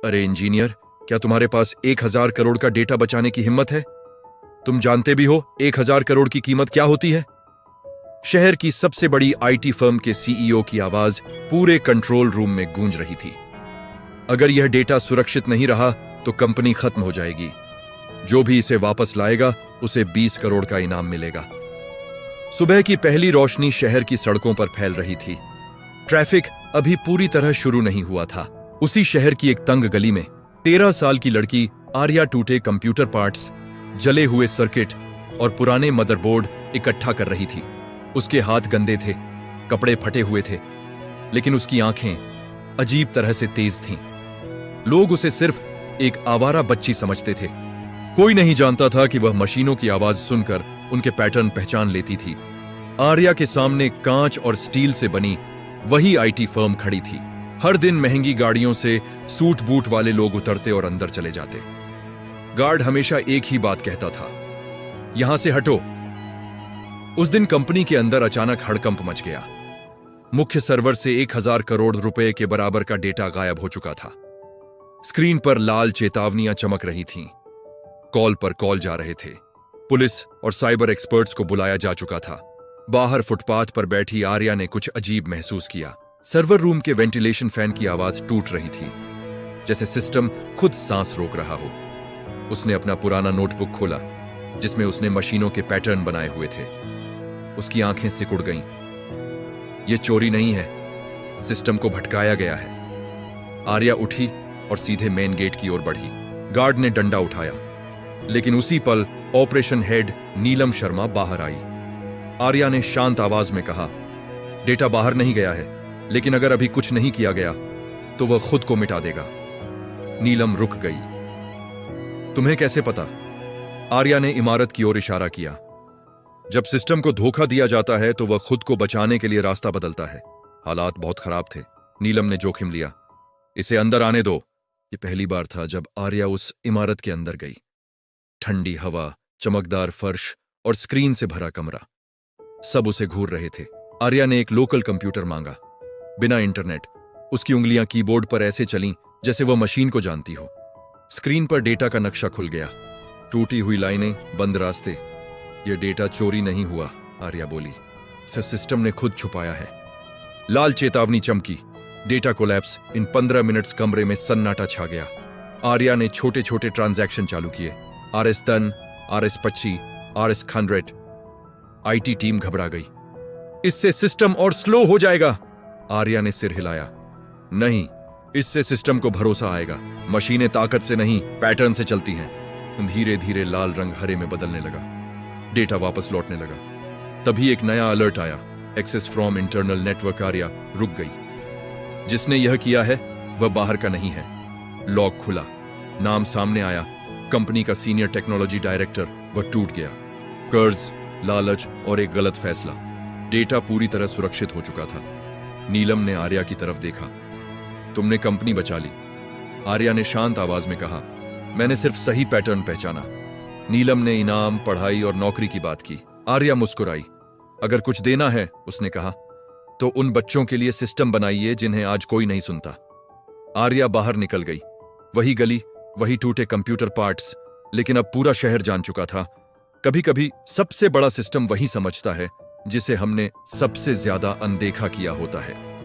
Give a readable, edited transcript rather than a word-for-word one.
अरे इंजीनियर, क्या तुम्हारे पास 1,000 करोड़ का डेटा बचाने की हिम्मत है? तुम जानते भी हो 1,000 करोड़ की कीमत क्या होती है? शहर की सबसे बड़ी आईटी फर्म के सीईओ की आवाज पूरे कंट्रोल रूम में गूंज रही थी। अगर यह डेटा सुरक्षित नहीं रहा तो कंपनी खत्म हो जाएगी। जो भी इसे वापस लाएगा उसे 20 करोड़ का इनाम मिलेगा। सुबह की पहली रोशनी शहर की सड़कों पर फैल रही थी। ट्रैफिक अभी पूरी तरह शुरू नहीं हुआ था। उसी शहर की एक तंग गली में 13 साल की लड़की आर्या टूटे कंप्यूटर पार्ट्स, जले हुए सर्किट और पुराने मदरबोर्ड इकट्ठा कर रही थी। उसके हाथ गंदे थे, कपड़े फटे हुए थे, लेकिन उसकी आंखें अजीब तरह से तेज थीं। लोग उसे सिर्फ एक आवारा बच्ची समझते थे। कोई नहीं जानता था कि वह मशीनों की आवाज सुनकर उनके पैटर्न पहचान लेती थी। आर्या के सामने कांच और स्टील से बनी वही आईटी फर्म खड़ी थी। हर दिन महंगी गाड़ियों से सूट बूट वाले लोग उतरते और अंदर चले जाते। गार्ड हमेशा एक ही बात कहता था, यहां से हटो। उस दिन कंपनी के अंदर अचानक हड़कंप मच गया। मुख्य सर्वर से 1,000 करोड़ रुपए के बराबर का डेटा गायब हो चुका था। स्क्रीन पर लाल चेतावनियां चमक रही थीं। कॉल पर कॉल जा रहे थे। पुलिस और साइबर एक्सपर्ट्स को बुलाया जा चुका था। बाहर फुटपाथ पर बैठी आर्या ने कुछ अजीब महसूस किया। सर्वर रूम के वेंटिलेशन फैन की आवाज टूट रही थी, जैसे सिस्टम खुद सांस रोक रहा हो। उसने अपना पुराना नोटबुक खोला, जिसमें उसने मशीनों के पैटर्न बनाए हुए थे। उसकी आंखें सिकुड़ गईं। यह चोरी नहीं है, सिस्टम को भटकाया गया है। आर्या उठी और सीधे मेन गेट की ओर बढ़ी। गार्ड ने डंडा उठाया, लेकिन उसी पल ऑपरेशन हेड नीलम शर्मा बाहर आई। आर्या ने शांत आवाज में कहा, डेटा बाहर नहीं गया है, लेकिन अगर अभी कुछ नहीं किया गया तो वह खुद को मिटा देगा। नीलम रुक गई। तुम्हें कैसे पता? आर्या ने इमारत की ओर इशारा किया। जब सिस्टम को धोखा दिया जाता है तो वह खुद को बचाने के लिए रास्ता बदलता है। हालात बहुत खराब थे। नीलम ने जोखिम लिया। इसे अंदर आने दो। यह पहली बार था जब आर्या उस इमारत के अंदर गई। ठंडी हवा, चमकदार फर्श और स्क्रीन से भरा कमरा, सब उसे घूर रहे थे। आर्या ने एक लोकल कंप्यूटर मांगा। बिना इंटरनेट उसकी उंगलियां कीबोर्ड पर ऐसे चलीं जैसे वह मशीन को जानती हो। स्क्रीन पर डेटा का नक्शा खुल गया। टूटी हुई लाइनें, बंद रास्ते। यह डेटा चोरी नहीं हुआ, आर्या बोली। इसे सिस्टम ने खुद छुपाया है। लाल चेतावनी चमकी। Data collapse. इन 15 मिनट्स कमरे में सन्नाटा छा गया। आर्या ने छोटे छोटे ट्रांजैक्शन चालू किए। RS10, RS25, RS100। IT team घबरा गई। इससे सिस्टम और स्लो हो जाएगा। आर्या ने सिर हिलाया। नहीं, इससे सिस्टम को भरोसा आएगा। मशीनें ताकत से नहीं, पैटर्न से चलती हैं। धीरे धीरे लाल रंग हरे में बदलने लगा। डेटा वापस लौटने लगा। तभी एक नया अलर्ट आया, access from internal network. Arya रुक गई। जिसने यह किया है वह बाहर का नहीं है। लॉक खुला, नाम सामने आया, कंपनी का सीनियर टेक्नोलॉजी डायरेक्टर। वह टूट गया। कर्ज, लालच और एक गलत फैसला। डेटा पूरी तरह सुरक्षित हो चुका था। नीलम ने आर्या की तरफ देखा। तुमने कंपनी बचा ली, आर्या ने शांत आवाज में कहा। मैंने सिर्फ सही पैटर्न पहचाना। नीलम ने इनाम, पढ़ाई और नौकरी की बात की। आर्या मुस्कुराई। अगर कुछ देना है, उसने कहा, तो उन बच्चों के लिए सिस्टम बनाइए जिन्हें आज कोई नहीं सुनता। आर्या बाहर निकल गई। वही गली, वही टूटे कंप्यूटर पार्ट्स, लेकिन अब पूरा शहर जान चुका था, कभी कभी सबसे बड़ा सिस्टम वही समझता है जिसे हमने सबसे ज्यादा अनदेखा किया होता है।